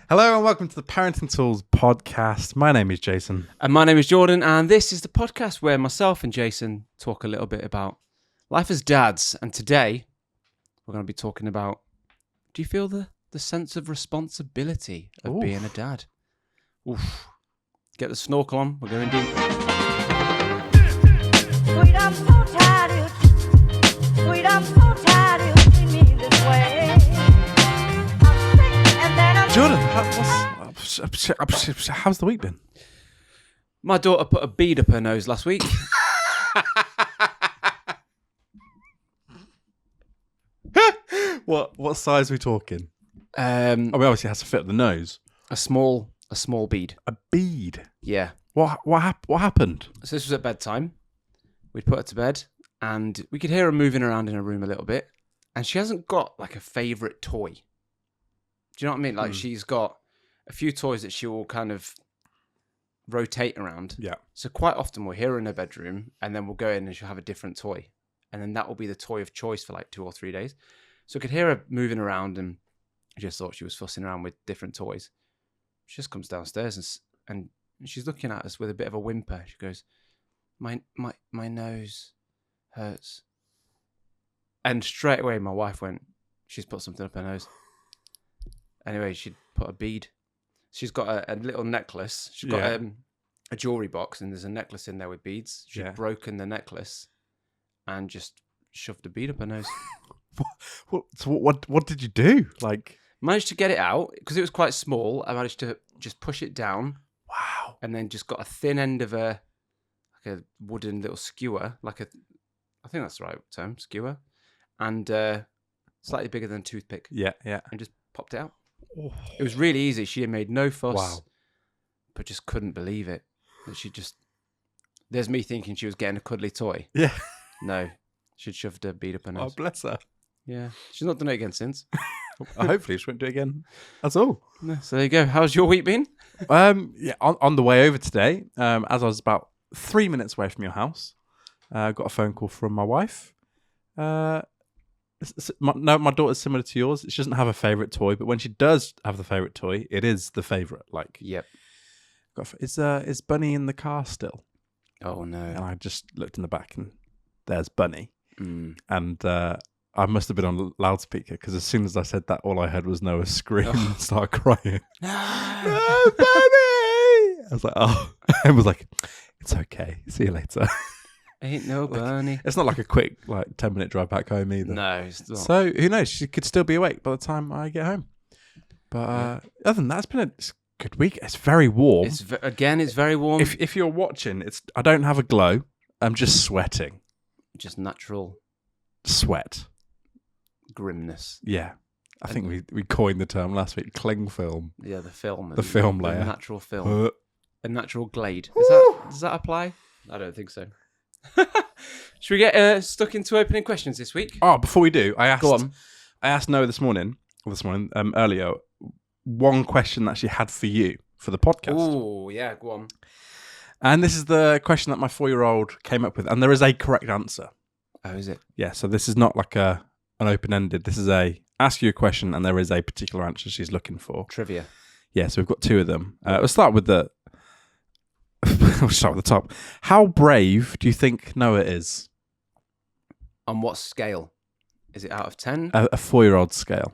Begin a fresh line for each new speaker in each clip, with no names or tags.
Hello and welcome to the Parenting Tools podcast. My name is Jason.
And my name is Jordan, and this is the podcast where myself and Jason talk a little bit about life as dads. And today, we're going to be talking about, do you feel the sense of responsibility of being a dad? Oof. Get the snorkel on, we're going deep.
Sweet, I'm so tired. Sweet, I'm so tired. You see me this way. I'm sick and then I'm
Jordan, how's the week been?
My daughter put a bead up her nose last week.
What size are we talking? We obviously has to fit the nose.
A small bead.
A bead.
Yeah.
What happened?
So this was at bedtime. We'd put her to bed, and we could hear her moving around in her room a little bit. And she hasn't got like a favourite toy. Do you know what I mean? Like she's got a few toys that she will kind of rotate around.
Yeah.
So quite often we'll hear her in her bedroom, and then we'll go in and she'll have a different toy. And then that will be the toy of choice for like 2 or 3 days. So I could hear her moving around, and I just thought she was fussing around with different toys. She just comes downstairs and she's looking at us with a bit of a whimper. She goes, my nose hurts. And straight away my wife went, she's put something up her nose. Anyway, she'd put a bead. She's got a little necklace. She's got a jewellery box, and there's a necklace in there with beads. She'd broken the necklace and just shoved a bead up her nose.
What did you do? Like,
Managed to get it out because it was quite small. I managed to just push it down.
wow.
And then just got a thin end of like a wooden little skewer, I think that's the right term, skewer, and slightly bigger than a toothpick.
Yeah.
And just popped it out.
Oh.
It was really easy. She had made no fuss.
Wow.
But just couldn't believe it. That there's me thinking she was getting a cuddly toy.
Yeah.
No, she'd shoved a bead up her nose.
Oh, bless her.
Yeah, she's not done it again since.
Hopefully she won't do it again. That's all.
No, so there you go. How's your week been?
On the way over today, as I was about 3 minutes away from your house, I got a phone call from my wife. My daughter's similar to yours. She doesn't have a favourite toy, but when she does have the favourite toy, it is the favourite. Like,
Yep.
Is Bunny in the car still?
Oh no.
And I just looked in the back, and there's Bunny.
Mm.
And I must have been on loudspeaker because as soon as I said that, all I heard was Noah scream and start crying. No, Bunny! I was like, oh. I was like, it's okay. See you later.
Ain't no bunny.
It's not like a quick 10-minute drive back home either.
No, it's not.
So who knows? She could still be awake by the time I get home. But other than that, it's been a good week. It's very warm.
It's very warm.
If you're watching, I don't have a glow. I'm just sweating.
Just natural
Sweat.
grimness.
Yeah. I think we coined the term last week. Cling film.
Yeah, the film.
The film layer.
The natural film. A natural glade. Does that apply? I don't think so. Should we get stuck into opening questions this week?
Oh, before we do, I
Go on.
asked Noah earlier, one question that she had for you for the podcast.
Oh, yeah, go on.
And this is the question that my 4-year-old came up with, and there is a correct answer.
Oh, is it?
Yeah, so this is not like an open-ended. This is ask you a question, and there is a particular answer she's looking for.
Trivia.
Yeah, so we've got 2 of them. We'll start with the top. How brave do you think Noah is?
On what scale? Is it out of 10?
A 4-year-old scale.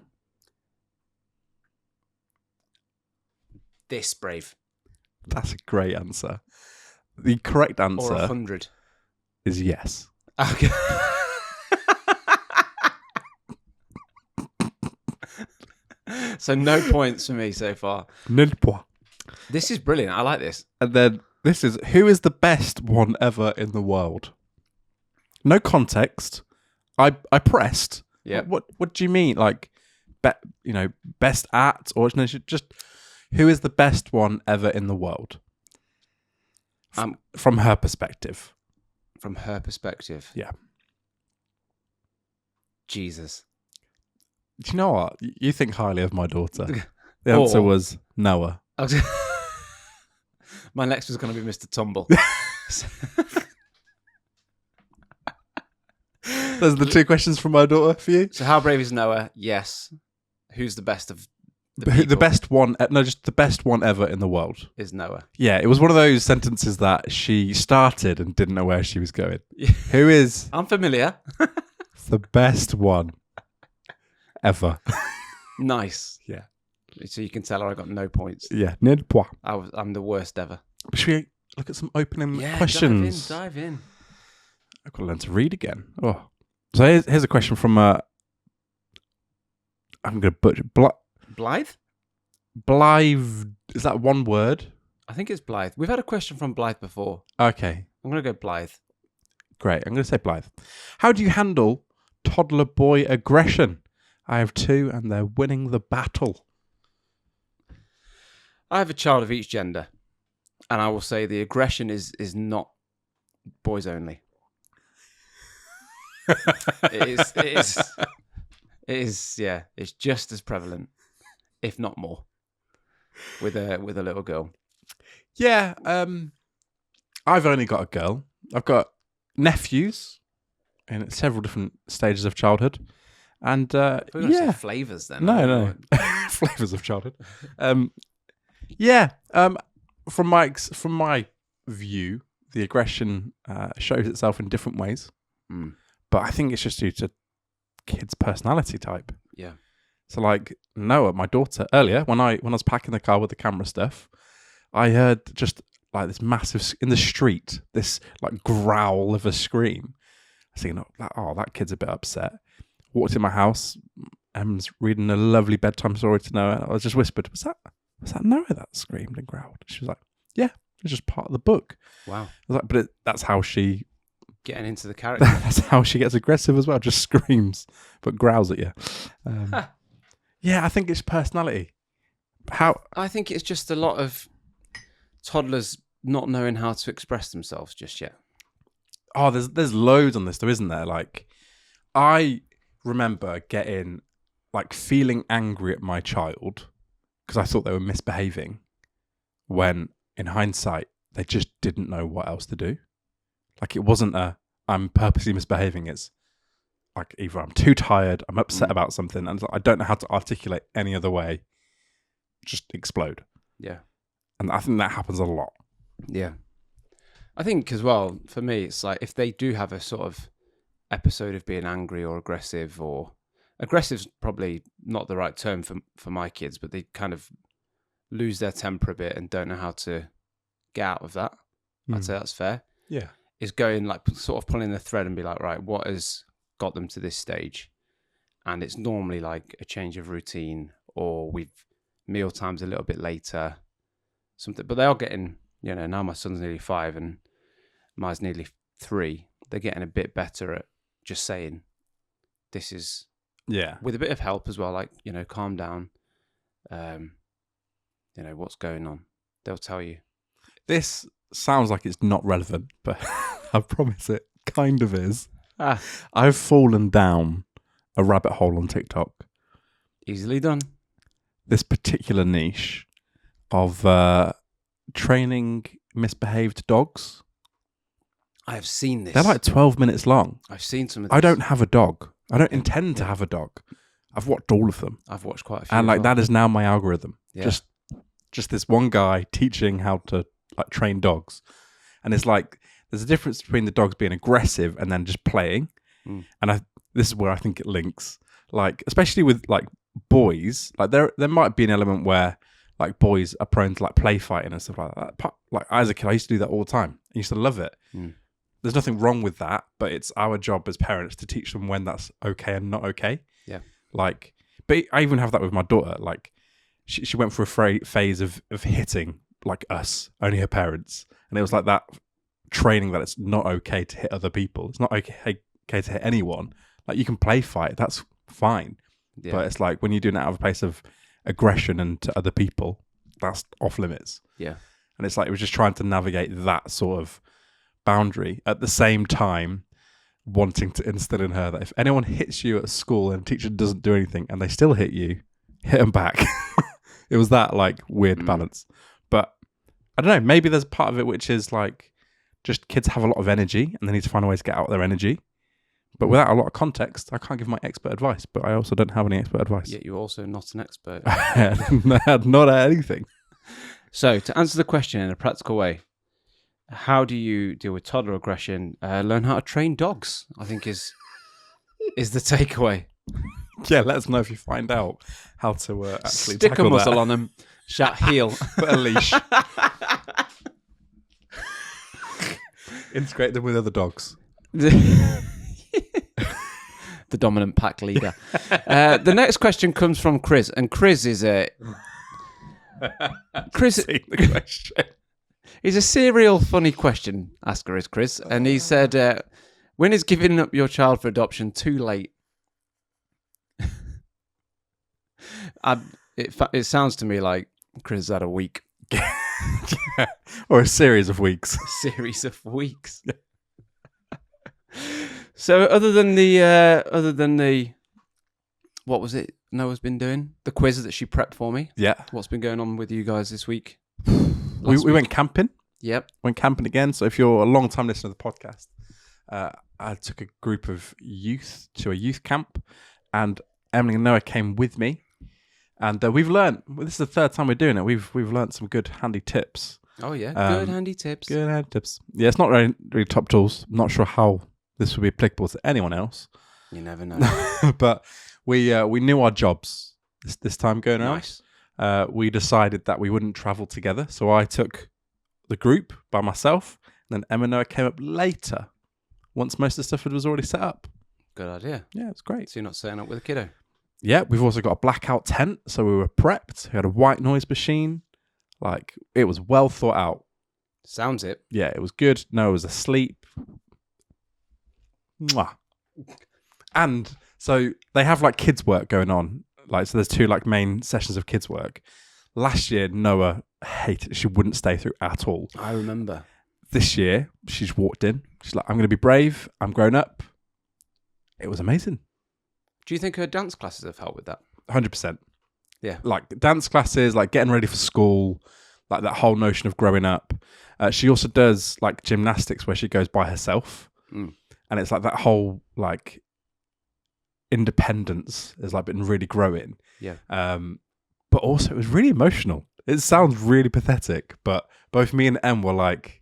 This brave.
That's a great answer. The correct answer
Or 100.
is yes.
Okay. So no points for me so far.
Nil point.
This is brilliant. I like this.
And then this is, who is the best one ever in the world? No context. I pressed.
Yeah.
What do you mean? Like, best at, or no, just who is the best one ever in the world? From her perspective.
From her perspective.
Yeah.
Jesus.
Do you know what? You think highly of my daughter. The answer was Noah.
My next was going to be Mr. Tumble.
Those are the 2 questions from my daughter for you.
So how brave is Noah? Yes. Who's the best of
The
people
best one, no, just the best one ever in the world.
is Noah.
Yeah, it was one of those sentences that she started and didn't know where she was going. Who is
I'm familiar.
the best one ever?
Nice.
Yeah.
So you can tell her I got no points.
Yeah, nil point.
I'm the worst ever.
Should we look at some opening questions?
Dive in.
I've got to learn to read again. Oh, so here's a question from I'm going to butcher
Blythe?
Blythe. Is that one word?
I think it's Blythe. We've had a question from Blythe before.
Okay,
I'm going to go Blythe.
great. I'm going to say Blythe. How do you handle toddler boy aggression? I have 2 and they're winning the battle.
I have a child of each gender, and I will say the aggression is not boys only. It is. Yeah, it's just as prevalent, if not more, with a little girl.
Yeah, I've only got a girl. I've got nephews in several different stages of childhood, and
Say flavors then.
no, flavors of childhood. From my view, the aggression shows itself in different ways, but I think it's just due to kids' personality type.
Yeah.
So, like Noah, my daughter, earlier when I was packing the car with the camera stuff, I heard just like this massive in the street, this like growl of a scream. I was thinking, that kid's a bit upset. Walked in my house, Em's reading a lovely bedtime story to Noah. I just whispered, "Was that Noah that screamed and growled?" She was like, "Yeah, it's just part of the book."
Wow.
I was like, "But that's how she."
Getting into the character.
That's how she gets aggressive as well. Just screams, but growls at you. Yeah, I think it's personality.
I think it's just a lot of toddlers not knowing how to express themselves just yet.
Oh, there's loads on this, though, isn't there? Like, I remember feeling angry at my child because I thought they were misbehaving, when in hindsight they just didn't know what else to do. Like, it wasn't I'm purposely misbehaving. It's like either I'm too tired, I'm upset about something, and I don't know how to articulate any other way. Just explode.
Yeah.
And I think that happens a lot.
Yeah. I think as well, for me, it's like if they do have a sort of episode of being angry or aggressive, or aggressive's probably not the right term for my kids, but they kind of lose their temper a bit and don't know how to get out of that. I'd say that's fair.
Yeah.
Is going like sort of pulling the thread and be like, right, what has got them to this stage? And it's normally like a change of routine, or meal times a little bit later, something. But they are getting, now my son's nearly 5 and mine's nearly 3. They're getting a bit better at just saying, this is, with a bit of help as well, like, calm down, what's going on. They'll tell you.
This sounds like it's not relevant, but I promise it kind of is. I've fallen down a rabbit hole on TikTok.
Easily done.
This particular niche of training misbehaved dogs.
I have seen this.
They're like 12 minutes long.
I've seen some of this.
I don't have a dog. I don't intend to have a dog. I've watched all of them.
I've watched quite a few.
And that is now my algorithm.
Yeah.
Just this one guy teaching how to like train dogs. And it's like there's a difference between the dogs being aggressive and then just playing. And this is where I think it links. Like, especially with like boys, like there might be an element where like boys are prone to like play fighting and stuff like that. Like as a kid, I used to do that all the time. I used to love it. There's nothing wrong with that, but it's our job as parents to teach them when that's okay and not okay.
Yeah.
Like, but I even have that with my daughter. Like, she went through a phase of hitting like us, only her parents, and it was like that training that it's not okay to hit other people. It's not okay to hit anyone. Like, you can play fight, that's fine. Yeah. But it's like when you're doing it out of a place of aggression and to other people, that's off limits.
Yeah.
And it's like it was just trying to navigate that sort of boundary at the same time wanting to instill in her that if anyone hits you at school and a teacher doesn't do anything and they still hit you, hit them back. It was that like weird balance. But I don't know, maybe there's part of it which is like just kids have a lot of energy and they need to find a way to get out their energy. But without a lot of context, I can't give my expert advice. But I also don't have any expert advice.
Yet you're also not an expert.
Not at anything.
So, to answer the question in a practical way, how do you deal with toddler aggression? Learn how to train dogs, I think is the takeaway.
Yeah, let us know if you find out how to actually
Stick a
tackle
muzzle
that.
on them, shout heel.
Put a leash. Integrate them with other dogs.
The dominant pack leader. The next question comes from Chris, and Chris is a
Seen the question.
he's a serial funny question asker, is Chris, and he said, "When is giving up your child for adoption too late?" It sounds to me like Chris had a week,
Or a series of weeks.
series of weeks. So other than the what was it Noah's been doing? The quiz that she prepped for me.
Yeah.
What's been going on with you guys this week?
We went camping.
Yep.
Went camping again. So if you're a long time listener to the podcast, I took a group of youth to a youth camp, and Emily and Noah came with me. And we've learned, this is the third time we're doing it, we've learned some good handy tips.
Oh yeah, good handy tips.
Good handy tips. Yeah, it's not really top tools. I'm not sure how this would be applicable to anyone else.
You never know.
But we knew our jobs this time going around.
Nice.
We decided that we wouldn't travel together. So I took the group by myself, and then Emma and Noah came up later, once most of the stuff was already set up.
Good idea.
Yeah, it's great.
So you're not setting up with a kiddo.
Yeah, we've also got a blackout tent, so we were prepped. We had a white noise machine. Like, it was well thought out.
Sounds it.
Yeah, it was good. Noah was asleep. Mwah. And so they have like kids work going on. Like, so there's two like main sessions of kids work. Last year, Noah hated it. She wouldn't stay through at all.
I remember.
This year, she's walked in. She's like, I'm going to be brave. I'm grown up. It was amazing.
Do you think her dance classes have helped with that?
100%.
Yeah.
Like dance classes, like getting ready for school, like that whole notion of growing up. She also does like gymnastics where she goes by herself.
Mm.
And it's like that whole like independence has like been really growing.
Yeah.
But also it was really emotional. It sounds really pathetic, but both me and Em were like,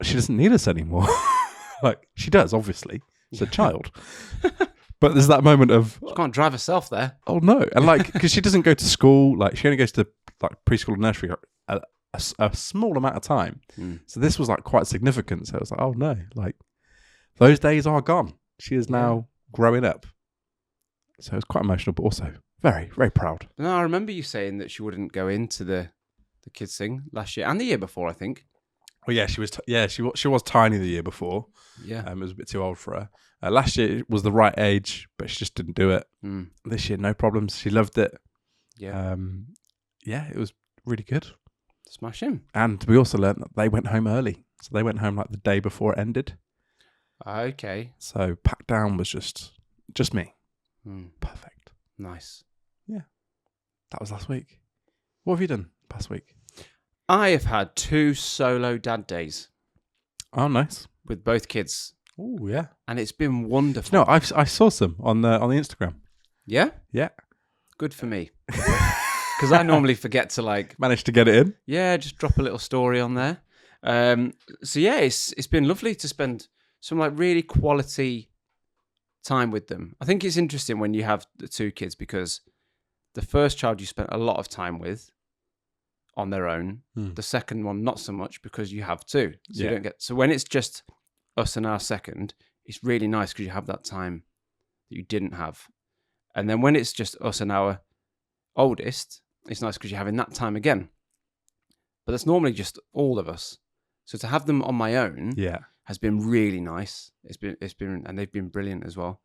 she doesn't need us anymore. Like she does, obviously. She's a child. But there's that moment of,
She can't drive herself there.
oh no. And like, because she doesn't go to school, like she only goes to like preschool and nursery a small amount of time.
Mm.
So this was like quite significant. So I was like, oh no, like those days are gone. She is now growing up. So it was quite emotional, but also very, very proud.
No, I remember you saying that she wouldn't go into the kids thing last year and the year before, I think.
Well, yeah, she was. She was tiny the year before.
Yeah.
It was a bit too old for her. Last year it was the right age, but she just didn't do it.
Mm.
This year, no problems. She loved it.
Yeah.
Yeah, it was really good.
Smash him.
And we also learned that they went home early. So they went home like the day before it ended.
Okay.
So packed down was just me.
Mm.
Perfect.
Nice.
That was last week. What have you done past week?
I have had 2 solo dad days
Oh, nice.
with both kids,
Oh, yeah.
and it's been wonderful.
No, I saw some on the Instagram.
Yeah?
Yeah.
Good for me. Because I normally forget to like,
Managed to get it in.
yeah, just drop a little story on there. So yeah, it's been lovely to spend some like really quality time with them. I think it's interesting when you have the 2 kids because the first child you spent a lot of time with on their own. The second one, not so much because you have 2. So you don't get. So when it's just us and our second, it's really nice because you have that time that you didn't have. And then when it's just us and our oldest, it's nice because you're having that time again. But that's normally just all of us. So to have them on my own has been really nice. It's been, and they've been brilliant as well.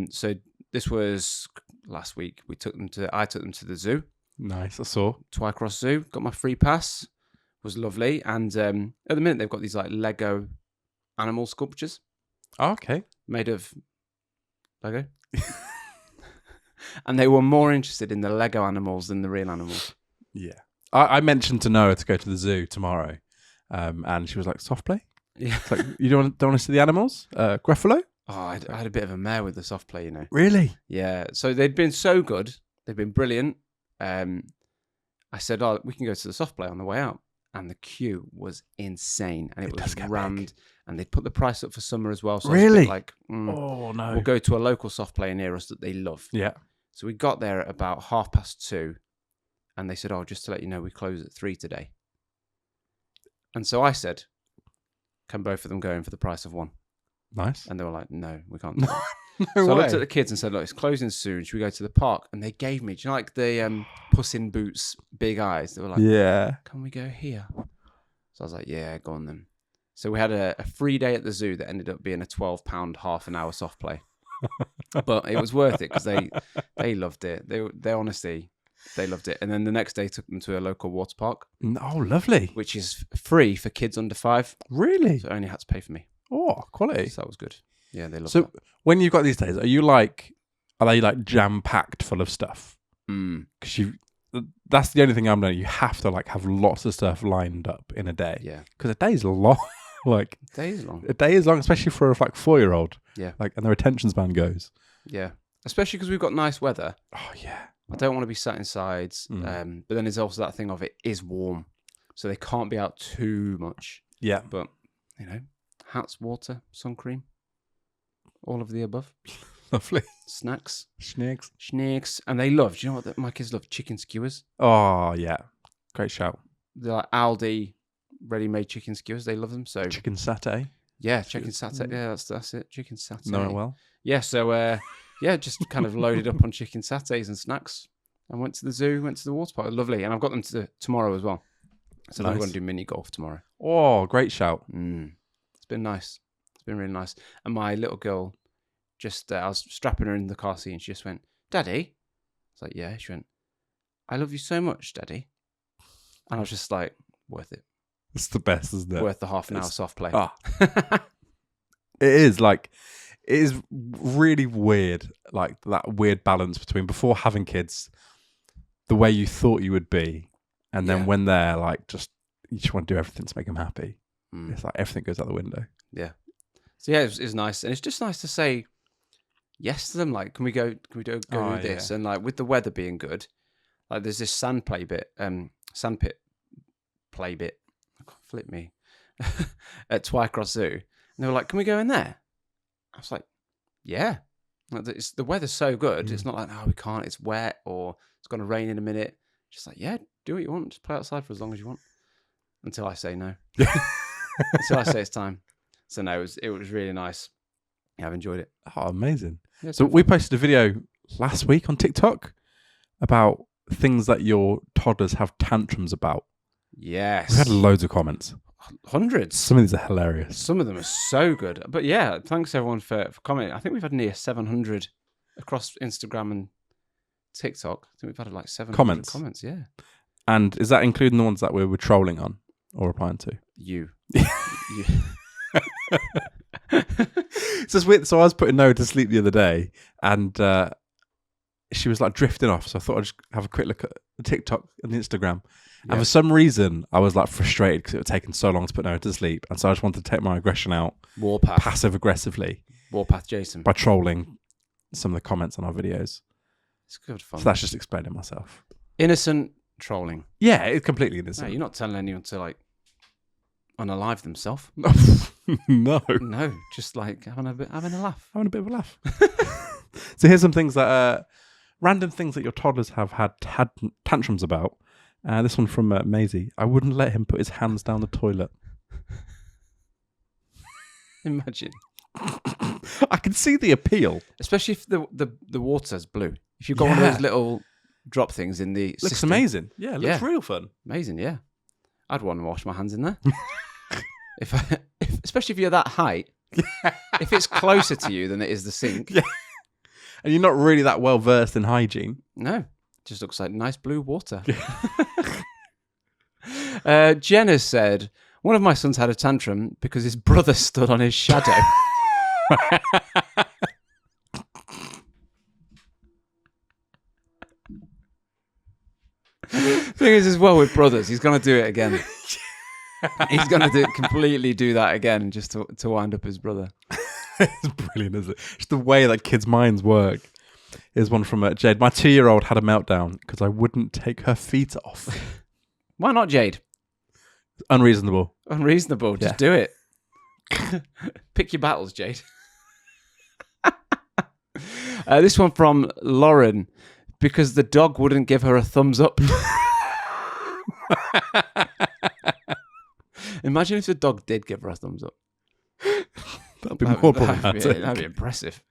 So this was last week. I took them to the zoo.
Nice. I saw.
Twycross Zoo. Got my free pass. Was lovely. And at the minute they've got these like Lego animal sculptures
Oh, okay.
made of Lego. And they were more interested in the Lego animals than the real animals.
Yeah. I mentioned to Noah to go to the zoo tomorrow. And she was like, soft play?
Yeah.
It's like, you don't want to see the animals? Gruffalo?
Oh, I had a bit of a mare with the soft play, you know.
Really?
Yeah. So they'd been so good. They'd been brilliant. I said, "Oh, we can go to the soft play on the way out," and the queue was insane, and it was rammed. And they'd put the price up for summer as well. So I was a bit
Really?
like,
Oh no.
we'll go to a local soft play near us that they love.
Yeah.
So we got there at about 2:30, and they said, "Oh, just to let you know, we close at 3 today." And so I said, "Can both of them go in for the price of one?"
Nice.
And they were like, "No, we can't." Do that."
No
So I
way.
looked at the kids and said, "Look, it's closing soon. Should we go to the park?" And they gave me, do you know, like the Puss in Boots big eyes? They were like,
Yeah.
"Can we go here?" So I was like, "Yeah, go on then." So we had a free day at the zoo that ended up being a £12 half an hour soft play. But it was worth it because they loved it. They honestly, they loved it. And then the next day took them to a local water park,
Oh, lovely.
which is free for kids under 5.
Really?
So only had to pay for me.
Oh, quality.
So that was good. Yeah, they loved
So
that.
when you've got these days, are they like jam packed full of stuff? Because that's the only thing I'm knowing. You have to like have lots of stuff lined up in a day.
Yeah.
Because a day's long. Like
Days long.
a day is long, especially for a 4-year-old.
Yeah.
Like, and their attention span goes.
Yeah. Especially because we've got nice weather.
Oh yeah.
I don't want to be sat inside. But then there's also that thing of it is warm. So they can't be out too much.
Yeah.
But, you know, hats, water, sun cream, all of the above.
Lovely.
Snacks.
Snakes.
And they love, do you know what my kids love? Chicken skewers.
Oh yeah. Great shout.
They're like Aldi ready-made chicken skewers. They love them. So
Chicken satay.
yeah, chicken satay. Yeah, that's it. Chicken satay.
Know it well.
Yeah, so just kind of loaded up on chicken satays and snacks and went to the zoo, went to the water park. Lovely. And I've got them tomorrow as well. So I'm
Nice.
going to do mini golf tomorrow.
Oh, great shout.
It's been nice. It's been really nice. And my little girl, I was strapping her in the car seat and she just went, "Daddy?" I was like, "Yeah." She went, "I love you so much, Daddy." And I was just like, worth it.
It's the best, isn't it?
Worth the half an hour soft play.
Ah. It is like, it is really weird, like that weird balance between before having kids, the way you thought you would be, and then
Yeah.
when they're like, you just want to do everything to make them happy.
Mm.
It's like everything goes out the window.
Yeah. So yeah, it's nice. And it's just nice to say yes to them. Like, can we go do this?
Yeah.
And like with the weather being good, like there's this sand pit play bit. I can't flip me at Twycross Zoo. And they were like, "Can we go in there?" I was like, "Yeah." Like, the weather's so good. It's not like, "Oh, we can't. It's wet," or "It's going to rain in a minute." Just like, "Yeah, do what you want. Just play outside for as long as you want." Until I say no. Until I say it's time. So no, it was really nice. Yeah, I've enjoyed it.
Oh, amazing.
Yeah,
So we posted a video last week on TikTok about things that your toddlers have tantrums about.
yes,
We had loads of comments.
hundreds.
Some of these are hilarious.
Some of them are so good. But yeah, thanks everyone for commenting. I think we've had near 700 across Instagram and TikTok. I think we've had like 700 comments. Yeah.
And is that including the ones that we were trolling on or replying to?
You.
It's just weird. So I was putting Noah to sleep the other day, and she was like drifting off. So I thought I'd just have a quick look at the TikTok and the Instagram. And for some reason, I was like frustrated because it was taking so long to put Noah to sleep, and so I just wanted to take my aggression out
Warpath.
passive aggressively
Warpath Jason.
by trolling some of the comments on our videos.
It's good fun.
So that's just explaining myself.
Innocent trolling.
Yeah, it's completely
No,
innocent.
you're not telling anyone to like unalive themselves.
No.
No, just like having a laugh.
Having a bit of a laugh. So here's some things that random things that your toddlers have had tantrums about. This one from Maisie. I wouldn't let him put his hands down the toilet.
Imagine.
I can see the appeal.
Especially if the water's blue. If you've got one of those little drop things in the
Looks
system.
amazing. Yeah, it looks
Yeah.
real fun.
Amazing, yeah. I'd want to wash my hands in there. Especially if you're that height. If it's closer to you than it is the sink.
Yeah. And you're not really that well versed in hygiene.
No. Just looks like nice blue water. Jenna said, one of my sons had a tantrum because his brother stood on his shadow. Thing is, as well with brothers, he's going to do it again. He's going to completely do that again just to wind up his brother.
It's brilliant, isn't it? Just the way that kids' minds work. Here's one from Jade. My 2-year-old had a meltdown because I wouldn't take her feet off.
Why not, Jade?
Unreasonable.
Unreasonable. Just do it. Pick your battles, Jade. This one from Lauren. Because the dog wouldn't give her a thumbs up. Imagine if the dog did give her a thumbs up.
That'd be more problematic.
That'd be impressive.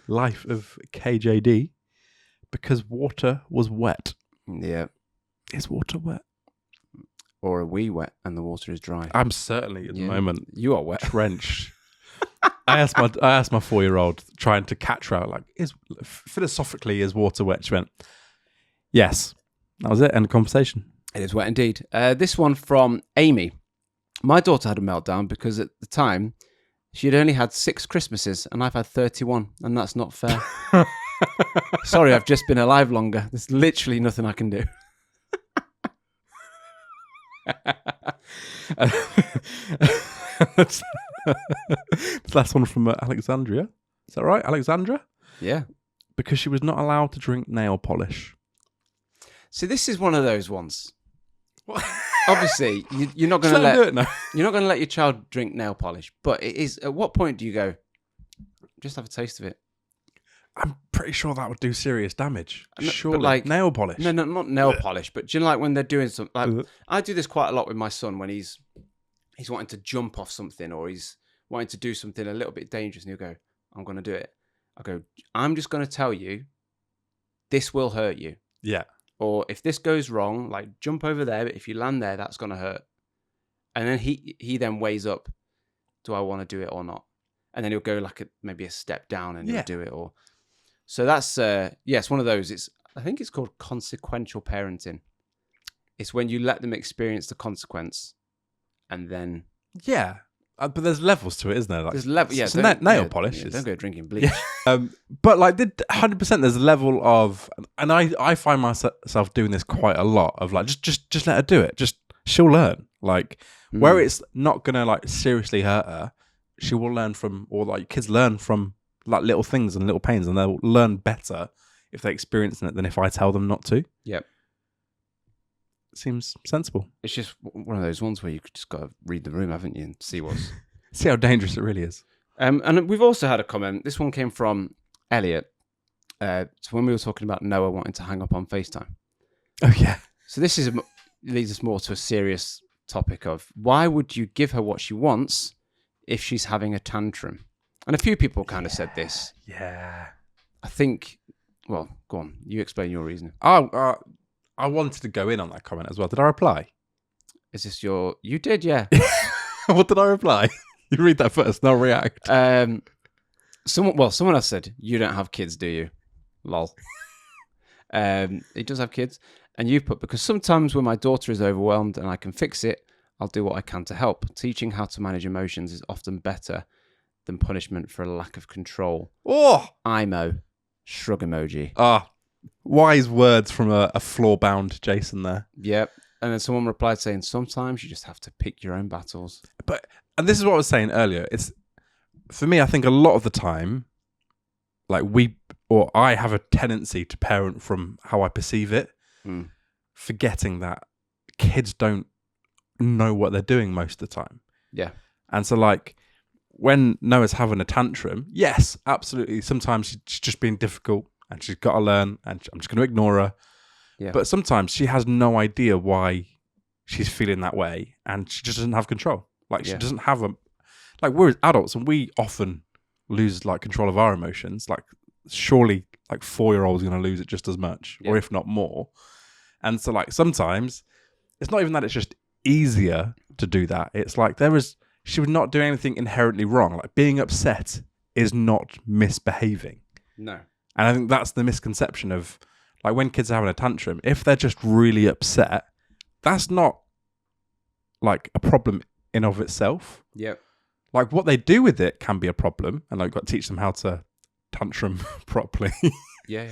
Life of KJD. Because water was wet.
Yeah.
Is water wet?
Or are we wet and the water is dry?
I'm certainly at the moment
You are wet.
drenched. I asked my 4-year-old, trying to catch her out, like, philosophically, is water wet? She went, yes. That was it. End of conversation.
It is wet indeed. This one from Amy. My daughter had a meltdown because at the time she had only had 6 Christmases and I've had 31, and that's not fair. Sorry, I've just been alive longer. There's literally nothing I can do.
This last one from Alexandria. Is that right? Alexandra?
Yeah.
Because she was not allowed to drink nail polish.
See, this is one of those ones.
What?
Obviously, you're not going
Just
to
let her do it now.
you're not going to let your child drink nail polish. But it is. At what point do you go? Just have a taste of it.
I'm pretty sure that would do serious damage.
No,
Surely,
but like
nail polish.
No, not nail polish. But do you know, like when they're doing something? Like I do this quite a lot with my son when he's wanting to jump off something or he's wanting to do something a little bit dangerous, and he'll go, "I'm going to do it." I go, "I'm just going to tell you, this will hurt you."
Yeah.
Or if this goes wrong, like jump over there. But if you land there, that's going to hurt. And then he then weighs up, do I want to do it or not? And then he'll go like maybe a step down and he'll do it. Or so that's it's one of those. I think it's called consequential parenting. It's when you let them experience the consequence, and then
but there's levels to it, isn't there? Like,
there's level. Yeah,
so nail polish.
Don't go drinking bleach.
But like, 100%, there's a level of, and I find myself doing this quite a lot. Of like, just let her do it. Just she'll learn. Like where it's not gonna like seriously hurt her, she will learn from, or like kids learn from like little things and little pains, and they'll learn better if they experience it than if I tell them not to.
Yep.
Seems sensible.
It's just one of those ones where you just got to read the room, haven't you, and see what's...
See how dangerous it really is.
And we've also had a comment. This one came from Elliot. So when we were talking about Noah wanting to hang up on FaceTime.
Oh, yeah.
So this leads us more to a serious topic of why would you give her what she wants if she's having a tantrum? And a few people kind of said this.
Yeah.
I think... Well, go on. You explain your reasoning.
I wanted to go in on that comment as well. Did I reply?
Is this your... You did, yeah.
What did I reply? You read that first, and I'll react.
Someone else said, you don't have kids, do you? Lol. He does have kids. And you put, because sometimes when my daughter is overwhelmed and I can fix it, I'll do what I can to help. Teaching how to manage emotions is often better than punishment for a lack of control.
Oh!
IMO. Shrug emoji.
Wise words from a floor-bound Jason there.
Yep. And then someone replied saying, sometimes you just have to pick your own battles.
And this is what I was saying earlier. It's, for me, I think a lot of the time, like I have a tendency to parent from how I perceive it, forgetting that kids don't know what they're doing most of the time.
Yeah.
And so like when Noah's having a tantrum, yes, absolutely. Sometimes she's just being difficult and she's got to learn, and I'm just going to ignore her. Yeah. But sometimes she has no idea why she's feeling that way, and she just doesn't have control. Like she doesn't have like we're adults and we often lose like control of our emotions. Like surely like 4-year-olds are going to lose it just as much, or if not more. And so like sometimes it's not even that it's just easier to do that. It's like she was not doing anything inherently wrong. Like being upset is not misbehaving.
No.
And I think that's the misconception of like when kids are having a tantrum, if they're just really upset, that's not like a problem in of itself.
Yep.
Like what they do with it can be a problem, and like you've got to teach them how to tantrum properly.
Yeah.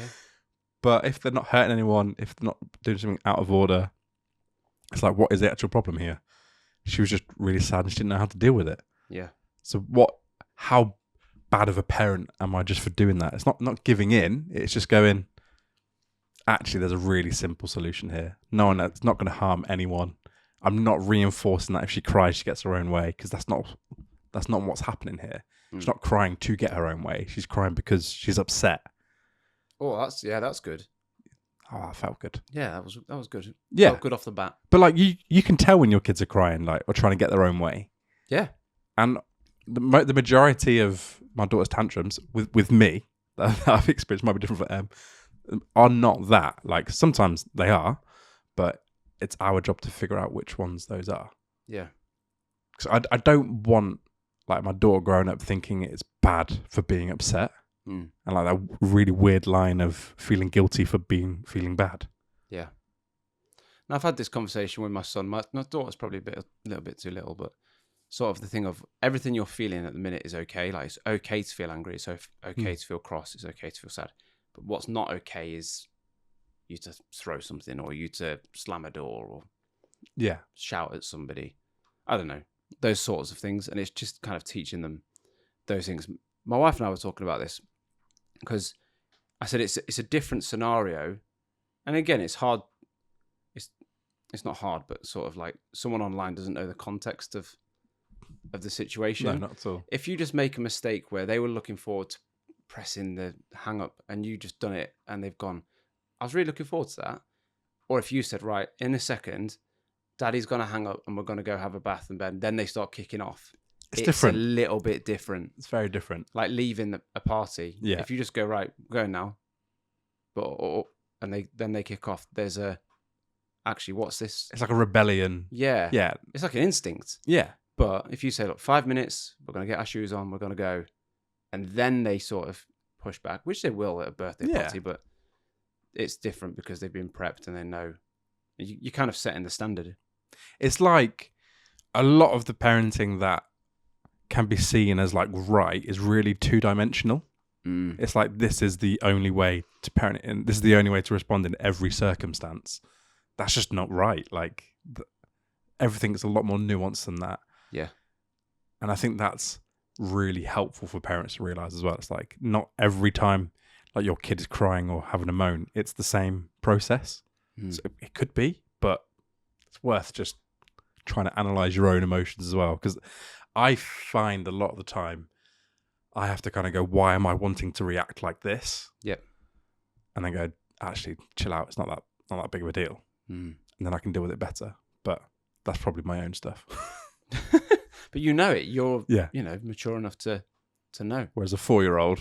But if they're not hurting anyone, if they're not doing something out of order, it's like, what is the actual problem here? She was just really sad and she didn't know how to deal with it.
Yeah.
So how bad of a parent am I just for doing that? It's not giving in. It's just going, actually, there's a really simple solution here. No one, it's not going to harm anyone. I'm not reinforcing that if she cries, she gets her own way, because that's not what's happening here. She's not crying to get her own way. She's crying because she's upset.
Oh, that's good.
Oh, that felt good.
Yeah, that was good.
Yeah.
Felt good off the bat.
But like you can tell when your kids are crying, like, or trying to get their own way.
Yeah.
And the majority of my daughter's tantrums with me that I've experienced, might be different for them, are not that. Like, sometimes they are, but it's our job to figure out which ones those are.
Yeah.
Because I don't want, like, my daughter growing up thinking it's bad for being upset. And like that really weird line of feeling guilty for feeling bad. Yeah.
Now, I've had this conversation with my son. My daughter's probably a little bit too little, but sort of the thing of everything you're feeling at the minute is okay. Like, it's okay to feel angry. It's okay to feel cross. It's okay to feel sad. But what's not okay is you to throw something, or you to slam a door, or shout at somebody. I don't know. Those sorts of things. And it's just kind of teaching them those things. My wife and I were talking about this, because I said it's a different scenario, and again, it's hard. It's not hard, but sort of like someone online doesn't know the context of the situation.
No, not at all.
If you just make a mistake where they were looking forward to pressing the hang up, and you just done it, and they've gone, I was really looking forward to that. Or if you said, right, in a second, Daddy's gonna hang up, and we're gonna go have a bath and bed. Then they start kicking off. It's different. A little bit different.
It's very different.
Like leaving a party.
Yeah.
If you just go, right, we're going now, and they kick off. There's actually, what's this?
It's like a rebellion.
Yeah.
Yeah.
It's like an instinct.
Yeah.
But if you say, look, 5 minutes, we're going to get our shoes on, we're going to go, and then they sort of push back, which they will at a birthday party, but it's different because they've been prepped and they know. You're kind of setting the standard.
It's like a lot of the parenting that can be seen as like right is really two-dimensional. It's like, this is the only way to parent, and this is the only way to respond in every circumstance. That's just not right. Like, everything's a lot more nuanced than that.
Yeah.
And I think that's really helpful for parents to realize as well. It's like, not every time like your kid is crying or having a moan, it's the same process. So it could be, but it's worth just trying to analyze your own emotions as well. Because I find a lot of the time I have to kind of go, why am I wanting to react like this?
Yep.
And then go, actually, chill out. It's not that big of a deal. And then I can deal with it better. But that's probably my own stuff.
But you know it. You're mature enough to know.
Whereas a 4-year-old,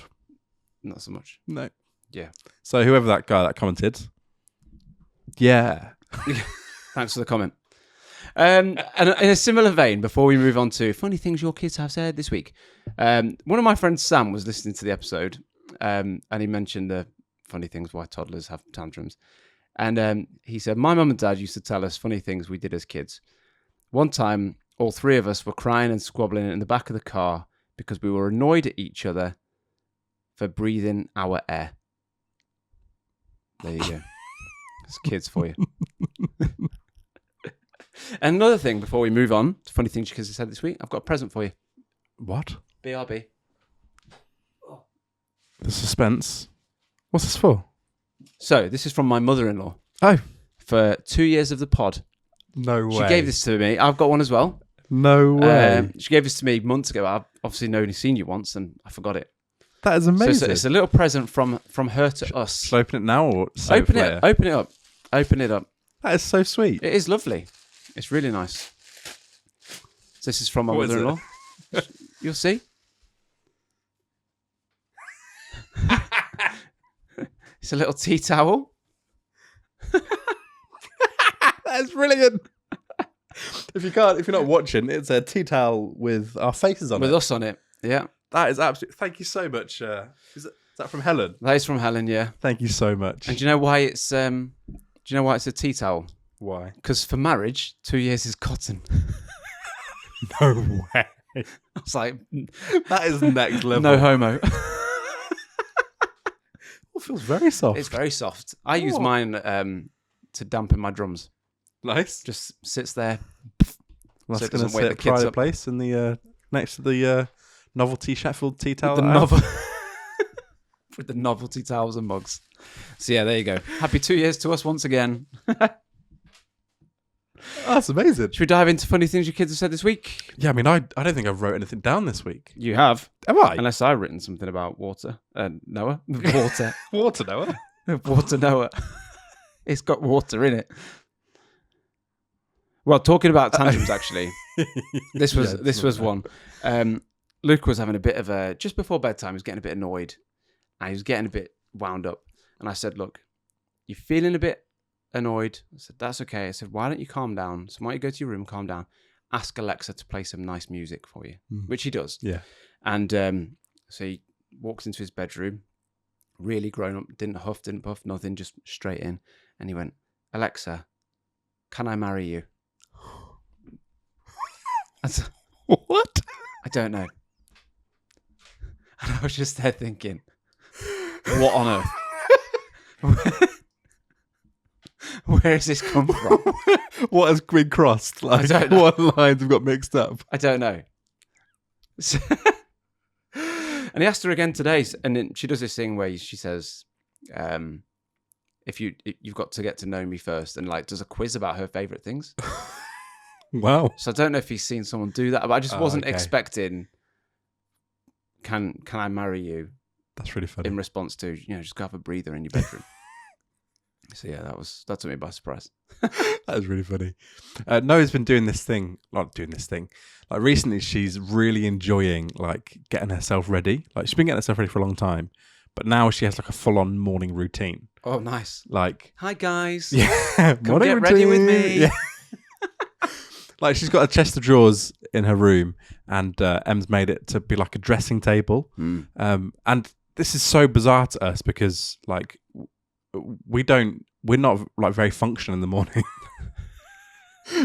not so much.
No.
Yeah.
So whoever that guy that commented, yeah.
Thanks for the comment. And in a similar vein, before we move on to funny things your kids have said this week, one of my friends, Sam, was listening to the episode, and he mentioned the funny things why toddlers have tantrums. And he said, my mum and dad used to tell us funny things we did as kids. One time, all 3 of us were crying and squabbling in the back of the car because we were annoyed at each other for breathing our air. There you go. It's kids for you. And another thing before we move on to funny things your kids have said this week, I've got a present for you.
What?
BRB.
The suspense. What's this for?
So, this is from my mother-in-law.
Oh.
For 2 years of the pod.
No way.
She gave this to me. I've got one as well.
No way.
She gave this to me months ago. I've obviously only seen you once and I forgot it.
That is amazing.
So it's a little present from her to us.
Shall I open it now or
open it up. Open it up.
That is so sweet.
It is lovely. It's really nice. So this is from my mother-in-law. You'll see. It's a little tea towel.
That's brilliant. If you're not watching, it's a tea towel with our faces on it.
With us on it. Yeah.
That is absolutely. Thank you so much. Is that from Helen?
That is from Helen, yeah.
Thank you so much.
And do you know why it's a tea towel?
Why?
Because for marriage, 2 years is cotton.
No way.
I was like,
that is next level.
No homo.
It feels very soft.
It's very soft. I use mine to dampen my drums.
Nice.
Just sits there.
Well,
So
that's
it
going
doesn't
to
wake
sit
the
a
kids
private
up.
place in the next to the novelty Sheffield tea towel.
The
that I have.
novel with the novelty towels and mugs. So yeah, there you go. Happy 2 years to us once again.
That's amazing.
Should we dive into funny things your kids have said this week?
Yeah, I mean, I don't think I've wrote anything down this week.
You have.
Have I?
Unless I've written something about water. Noah? Water.
Water, Noah.
Water Noah. It's got water in it. Well, talking about tantrums, actually. This was one. Luke was having a bit of a... Just before bedtime, he was getting a bit annoyed. And he was getting a bit wound up. And I said, look, you're feeling a bit annoyed. I said, that's okay. I said, why don't you calm down? So why don't you go to your room, calm down, ask Alexa to play some nice music for you, which he does.
Yeah.
And so he walks into his bedroom, really grown up, didn't huff, didn't puff, nothing, just straight in. And he went, Alexa, can I marry you? I said,
What?
I don't know. And I was just there thinking, what on earth? Where has this come from?
What has been crossed? Like,
I don't know.
what lines have got mixed up?
I don't know. So and he asked her again today, and then she does this thing where she says, if you've got to get to know me first, and like does a quiz about her favourite things.
Wow.
So I don't know if he's seen someone do that, but I just wasn't
okay.
expecting, can I marry you?
That's really funny.
In response to, just go have a breather in your bedroom. So yeah, that took me by surprise.
That is really funny. Noah's been doing this thing. Like recently she's really enjoying like getting herself ready. Like she's been getting herself ready for a long time, but now she has like a full-on morning routine.
Oh, nice.
Like,
hi guys.
Yeah.
Come get ready with me.
Yeah. Like she's got a chest of drawers in her room, and Em's made it to be like a dressing table. And this is so bizarre to us because like we're not like very functional in the morning.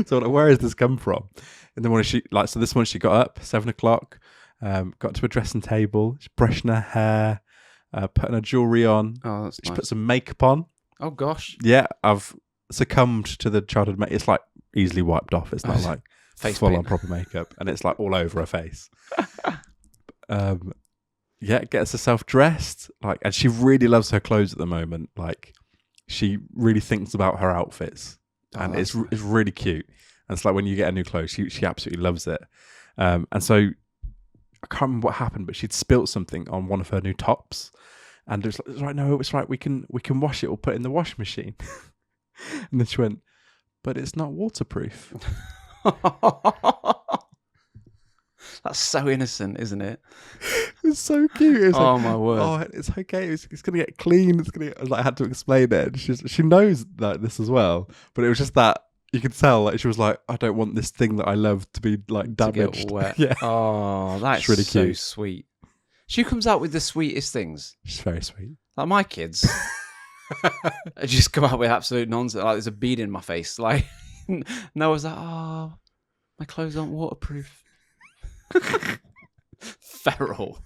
So like, where has this come from? In the morning, this morning she got up 7 o'clock, got to a dressing table, she's brushing her hair, putting her jewelry on.
Oh, that's
she
nice.
put some makeup on.
Oh gosh.
Yeah, I've succumbed to the childhood makeup. It's like easily wiped off. It's not like
face
full
paint.
on proper makeup, and it's like all over her face. Yeah, gets herself dressed, like, and she really loves her clothes at the moment. Like, she really thinks about her outfits, and it's really cute. And it's like when you get a new clothes, she absolutely loves it. And so I can't remember what happened, but she'd spilt something on one of her new tops, and it was like, it's right, no, it's right. We can wash it or put it in the washing machine. And then she went, but it's not waterproof.
That's so innocent, isn't it?
It's so cute. It's
Oh
like,
my word.
oh, it's okay. It's going to get clean. It's going to. Like, I had to explain it. She knows that this as well, but it was just that you could tell. Like she was like, I don't want this thing that I love to be like damaged.
To get wet.
Yeah.
Oh, that's
really
so
cute.
sweet. She comes out with the sweetest things.
She's very sweet.
Like my kids. I just come out with absolute nonsense. Like there's a bead in my face. Like Noah's like, oh, my clothes aren't waterproof. Feral.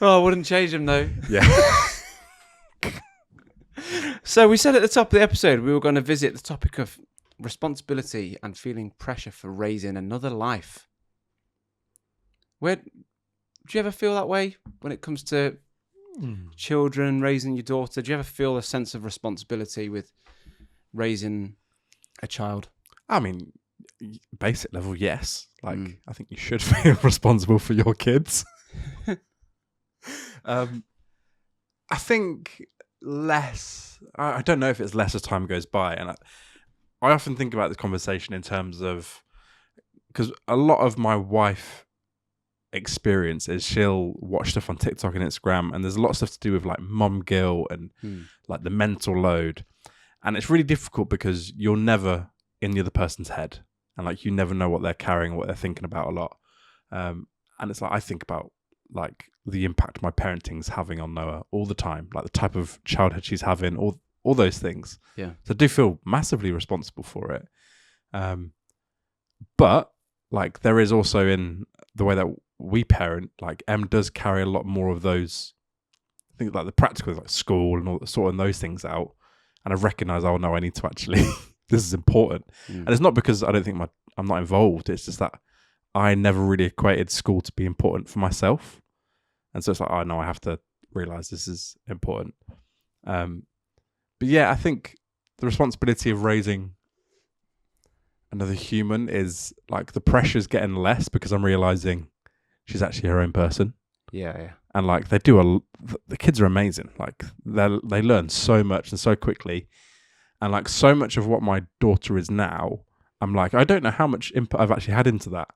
Oh, I wouldn't change them though.
Yeah.
So we said at the top of the episode we were going to visit the topic of responsibility and feeling pressure for raising another life. Do you ever feel that way when it comes to children, raising your daughter? Do you ever feel a sense of responsibility with raising a child?
I mean, basic level, yes. Like, I think you should feel responsible for your kids. I think less. I don't know if it's less as time goes by, and I often think about this conversation in terms of, because a lot of my wife experience is she'll watch stuff on TikTok and Instagram, and there's a lot of stuff to do with like mom guilt and like the mental load, and it's really difficult because you're never in the other person's head, and like you never know what they're carrying or what they're thinking about a lot. And it's like I think about like the impact my parenting's having on Noah all the time, like the type of childhood she's having, all those things.
Yeah.
So I do feel massively responsible for it. But like there is also in the way that we parent, like Em does carry a lot more of those things, like the practical, like school and all sorting those things out. And I've recognized, oh no, I need to actually, this is important. And it's not because I don't think I'm not involved. It's just that I never really equated school to be important for myself. And so it's like, oh no, I have to realize this is important. But yeah, I think the responsibility of raising another human is like the pressure's getting less because I'm realizing she's actually her own person.
Yeah.
And like the kids are amazing. Like they learn so much and so quickly. And like so much of what my daughter is now, I'm like, I don't know how much input I've actually had into that.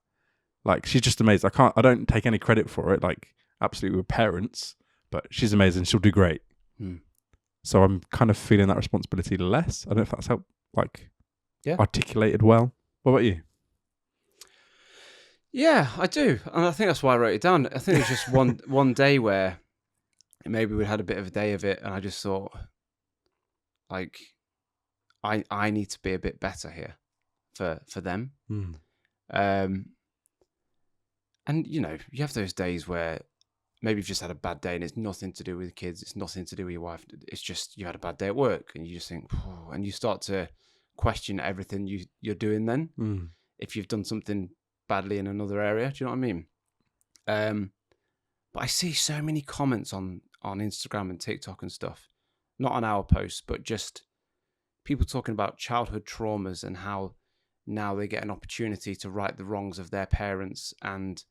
Like she's just amazing. I don't take any credit for it. Like absolutely we're parents, but she's amazing. She'll do great. So I'm kind of feeling that responsibility less. I don't know if that's articulated well. What about you?
Yeah, I do. And I think that's why I wrote it down. I think it was just one day where maybe we had a bit of a day of it and I just thought, like, I need to be a bit better here for them. And, you know, you have those days where maybe you've just had a bad day and it's nothing to do with kids. It's nothing to do with your wife. It's just you had a bad day at work and you just think, oh, and you start to question everything you're doing then. If you've done something badly in another area. Do you know what I mean? But I see so many comments on Instagram and TikTok and stuff, not on our posts, but just people talking about childhood traumas and how now they get an opportunity to right the wrongs of their parents. And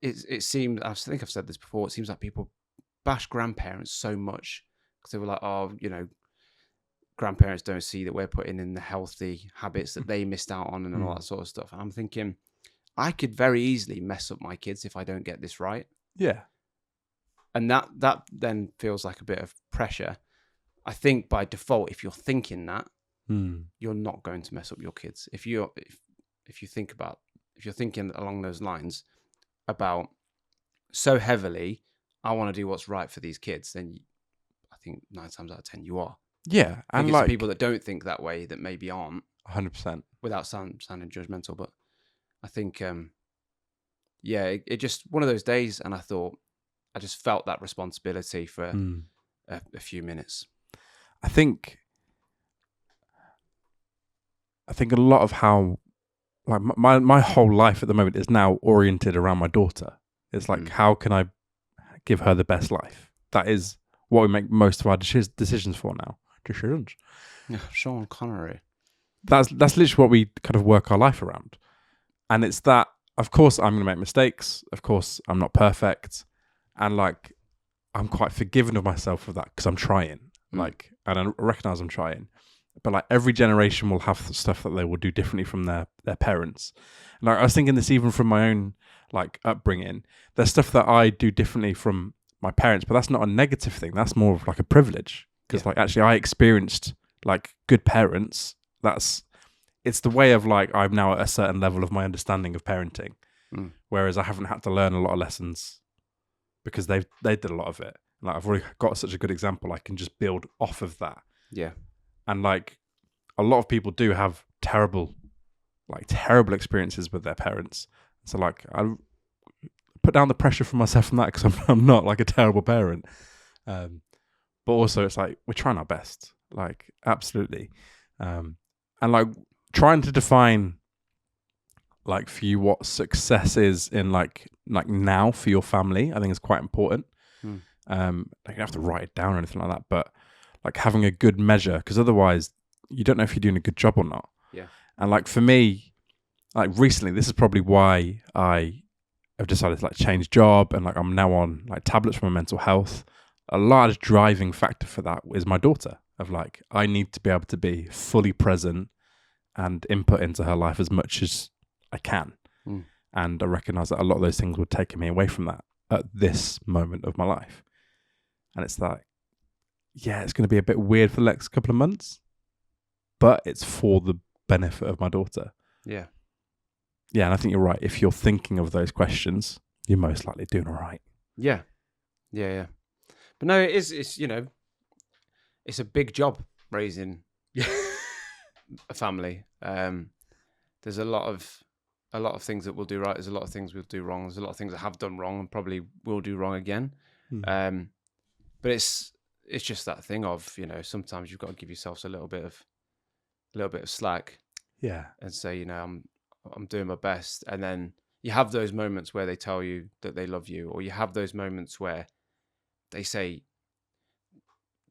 it seemed, I think I've said this before, it seems like people bash grandparents so much because they were like, oh, you know, grandparents don't see that we're putting in the healthy habits that they missed out on and all that sort of stuff. And I'm thinking, I could very easily mess up my kids if I don't get this right. Yeah. And that then feels like a bit of pressure. I think by default, if you're thinking that, you're not going to mess up your kids. If you're thinking along those lines about so heavily, I want to do what's right for these kids, then I think 9 times out of 10 you are.
Yeah,
I think it's the people that don't think that way that maybe aren't.
100%.
Without sounding judgmental, but I think, it just one of those days, and I thought I just felt that responsibility for a few minutes.
I think a lot of how, like my whole life at the moment is now oriented around my daughter. It's like, how can I give her the best life? That is what we make most of our decisions for now. Decisions.
Yeah, Sean Connery.
That's literally what we kind of work our life around. And it's that, of course, I'm going to make mistakes. Of course, I'm not perfect. And like, I'm quite forgiving of myself for that because I'm trying. Like, and I recognize I'm trying. But like every generation will have stuff that they will do differently from their parents. And like, I was thinking this even from my own like upbringing. There's stuff that I do differently from my parents, but that's not a negative thing. That's more of like a privilege. Because like actually I experienced like good parents. It's the way of like I'm now at a certain level of my understanding of parenting. Whereas I haven't had to learn a lot of lessons because they did a lot of it. Like I've already got such a good example. I can just build off of that. Yeah. And like a lot of people do have terrible experiences with their parents. So like I put down the pressure for myself from that because I'm not like a terrible parent. But also it's like we're trying our best, like absolutely. And like trying to define like for you what success is in like now for your family, I think is quite important. Like you don't have to write it down or anything like that, but like having a good measure, because otherwise you don't know if you're doing a good job or not. Yeah. And like for me, like recently, this is probably why I have decided to like change job and like I'm now on like tablets for my mental health. A large driving factor for that is my daughter. Of like, I need to be able to be fully present and input into her life as much as I can. And I recognize that a lot of those things were taking me away from that at this moment of my life. And it's like, yeah, it's going to be a bit weird for the next couple of months, but it's for the benefit of my daughter. Yeah. Yeah, and I think you're right. If you're thinking of those questions, you're most likely doing all right.
Yeah. Yeah. But no, it's you know, it's a big job raising a family. There's a lot of things that we'll do right. There's a lot of things we'll do wrong. There's a lot of things that have done wrong and probably will do wrong again. But it's just that thing of, you know, sometimes you've got to give yourself a little bit of slack. Yeah. And say, you know, I'm doing my best. And then you have those moments where they tell you that they love you, or you have those moments where they say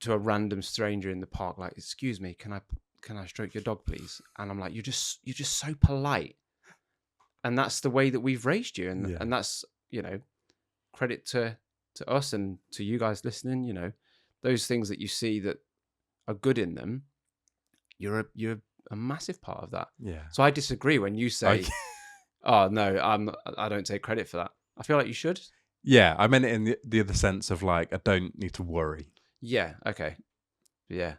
to a random stranger in the park, like, "Excuse me, can I stroke your dog, please?" And I'm like, you're just so polite. And that's the way that we've raised you. And that's, credit to us and to you guys listening, those things that you see that are good in them, you're a massive part of that.
Yeah.
So I disagree when you say, "Oh no, I don't take credit for that." I feel like you should.
Yeah, I meant it in the other sense of like, I don't need to worry.
Yeah. Okay. Yeah.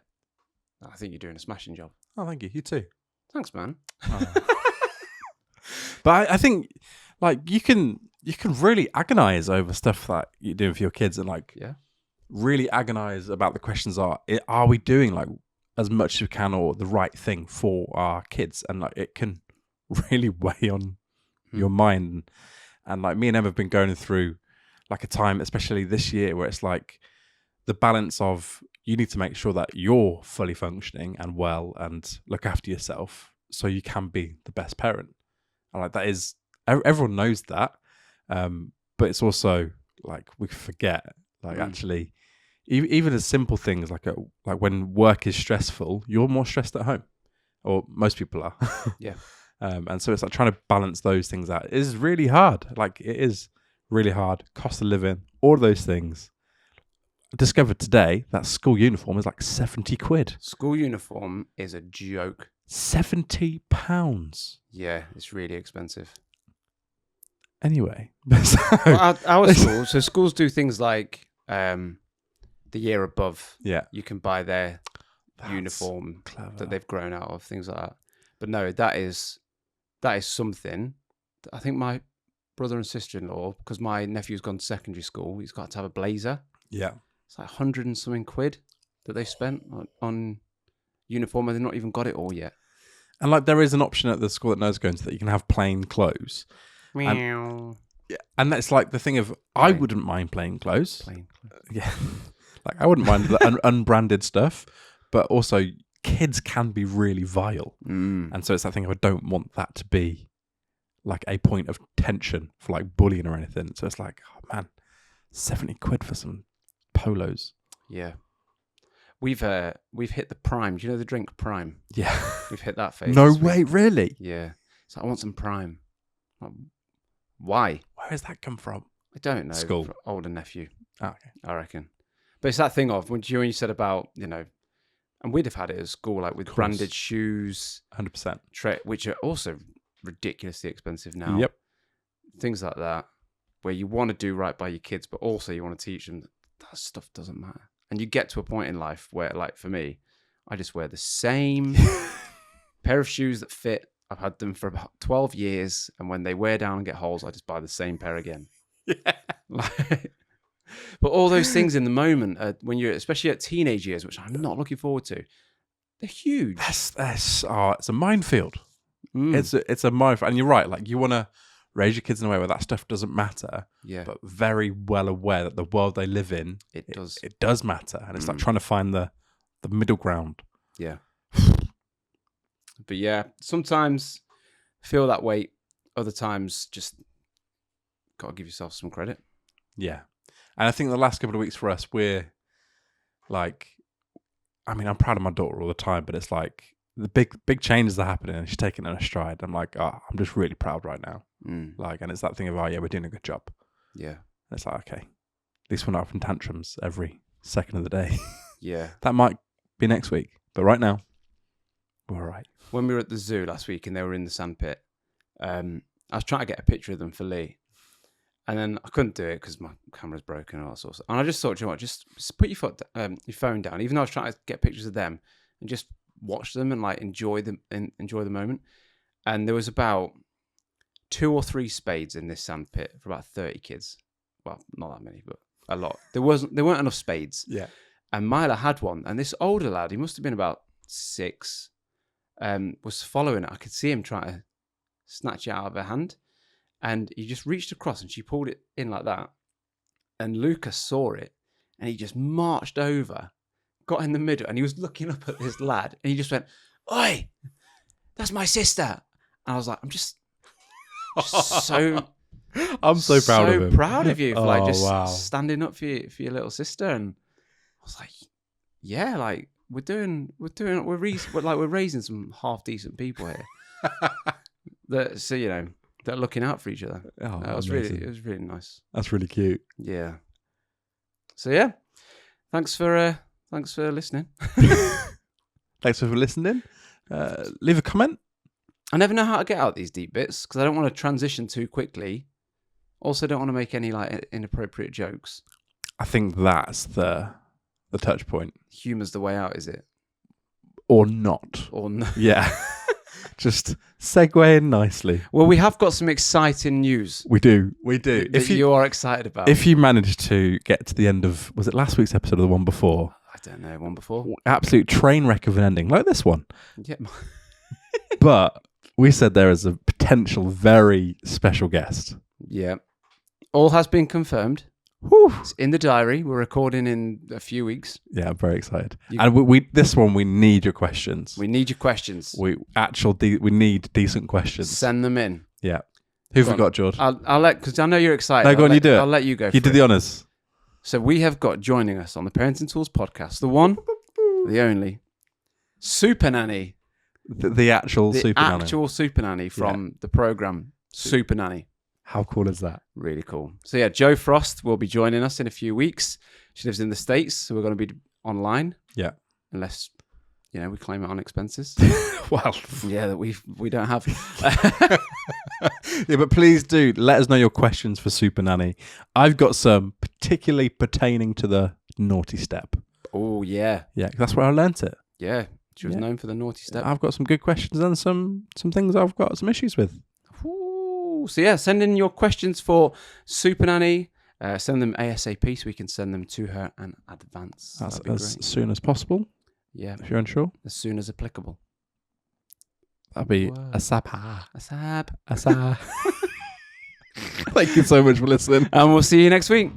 I think you're doing a smashing job.
Oh, thank you. You too.
Thanks, man.
But I think like you can really agonize over stuff that you're doing for your kids, and like really agonize about the questions are we doing like as much as we can or the right thing for our kids, and like it can really weigh on your mind. And like me and Emma have been going through like a time, especially this year, where it's like the balance of you need to make sure that you're fully functioning and well and look after yourself so you can be the best parent. And like that is, everyone knows that. But it's also like we forget, like actually, even as simple things like when work is stressful, you're more stressed at home, or most people are.
Yeah.
And so it's like trying to balance those things out. It is really hard. Like it is really hard. Cost of living, all of those things. I discovered today that school uniform is like 70 quid.
School uniform is a joke.
£70.
Yeah, it's really expensive.
Anyway.
Well, our school, so schools do things like the year above.
Yeah.
You can buy their
That's
uniform
clever.
that they've grown out of, things like that. But no, that is something that I think my brother and sister-in-law, because my nephew's gone to secondary school, he's got to have a blazer.
Yeah.
It's like 100 and something quid that they've spent on uniform, and they've not even got it all yet.
And like there is an option at the school that Noah's going to that you can have plain clothes.
Meow.
And that's like the thing of, I wouldn't mind plain clothes.
Plain.
Yeah. Like I wouldn't mind the unbranded stuff, but also kids can be really vile. And so it's that thing of I don't want that to be like a point of tension for like bullying or anything. So it's like, oh man, 70 quid for some polos.
Yeah. We've hit the Prime. Do you know the drink Prime?
Yeah.
We've hit that phase.
No
this
way,
week.
really?
Yeah. So I want some Prime. Why?
Where has that come from?
I don't know.
School.
For older nephew.
Oh, okay.
I reckon. But it's that thing of when you said about, and we'd have had it at school, like with branded shoes,
100%.
which are also ridiculously expensive now.
Yep.
Things like that, where you want to do right by your kids, but also you want to teach them that stuff doesn't matter. And you get to a point in life where, like for me, I just wear the same pair of shoes that fit. I've had them for about 12 years, and when they wear down and get holes, I just buy the same pair again.
Yeah.
But all those things in the moment, when you're, especially at teenage years, which I'm not looking forward to, they're huge.
It's a minefield. It's a minefield. And you're right, like you want to raise your kids in a way where that stuff doesn't matter,
but
very well aware that the world they live in,
it
does matter. And it's like trying to find the middle ground.
Yeah. But yeah, sometimes feel that weight. Other times just got to give yourself some credit.
Yeah. And I think the last couple of weeks for us, we're like, I mean, I'm proud of my daughter all the time, but it's like the big changes are happening and she's taking it in a stride. I'm like, I'm just really proud right now. Like, and it's that thing of, we're doing a good job.
Yeah.
And it's like, okay, at least we're not having tantrums every second of the day.
Yeah.
That might be next week, but right now, we're all right.
When we were at the zoo last week and they were in the sandpit, I was trying to get a picture of them for Lee. And then I couldn't do it because my camera's broken and all that sort of stuff. And I just thought, you know what, just put your phone down, even though I was trying to get pictures of them, and just watch them and like enjoy the moment. And there was about 2 or 3 spades in this sandpit for about 30 kids. Well, not that many, but a lot. There weren't enough spades.
Yeah.
And Mila had one, and this older lad, he must have been about 6, was following it. I could see him trying to snatch it out of her hand. And he just reached across and she pulled it in like that. And Lucas saw it and he just marched over, got in the middle, and he was looking up at this lad and he just went, "Oi, that's my sister." And I was like, I'm just Just so
I'm so proud of him.
proud of you for like
Oh,
just
wow.
standing up for your little sister. And I was like, yeah, like we're raising some half decent people here. That are looking out for each other.
Oh,
It was
amazing.
really nice.
That's really cute.
Yeah. So yeah, thanks for listening.
Thanks for listening. Leave a comment.
I never know how to get out these deep bits because I don't want to transition too quickly. Also, don't want to make any like inappropriate jokes.
I think that's the touch point.
Humor's the way out, is it?
Or not.
Or no?
Yeah. Just segue in nicely.
Well, we have got some exciting news
We do.
that you are excited about.
If you managed to get to the end of, was it last week's episode or the one before?
I don't know, one before.
Absolute train wreck of an ending, like this one.
Yeah.
But we said there is a potential very special guest.
Yeah. All has been confirmed.
Whew.
It's in the diary. We're recording in a few weeks.
Yeah, I'm very excited. And we this one, we need your questions.
We need your questions.
We need decent questions.
Send them in.
Yeah. Who've
Go
we
on.
got, George?
I'll let, because I know you're excited.
No, go on, you do it.
I'll let you go.
You
for
did
it.
the honours.
So we have got joining us on the Parenting Tools podcast, the one, the only, Super Nanny.
The actual
The
super nanny.
actual Super Nanny from the program Super Nanny.
How cool is that?
Really cool. So yeah, Jo Frost will be joining us in a few weeks. She lives in the States, so we're going to be online.
Yeah.
Unless, we claim it on expenses.
Well,
Yeah, that we don't have.
yeah, but please do let us know your questions for Super Nanny. I've got some particularly pertaining to the naughty step.
Oh yeah,
Yeah, 'cause that's where I learnt it.
yeah. She was
Yeah.
known for the naughty step.
I've got some good questions and some things I've got some issues with.
Ooh. So yeah, send in your questions for Super Nanny. Send them ASAP so we can send them to her in advance.
That's
That'd be
as
great.
soon as possible.
Yeah,
If you're unsure,
as soon as applicable.
that'd be
Wow.
a sapa.
Asab.
A sa. Thank you so much for listening.
And we'll see you next week.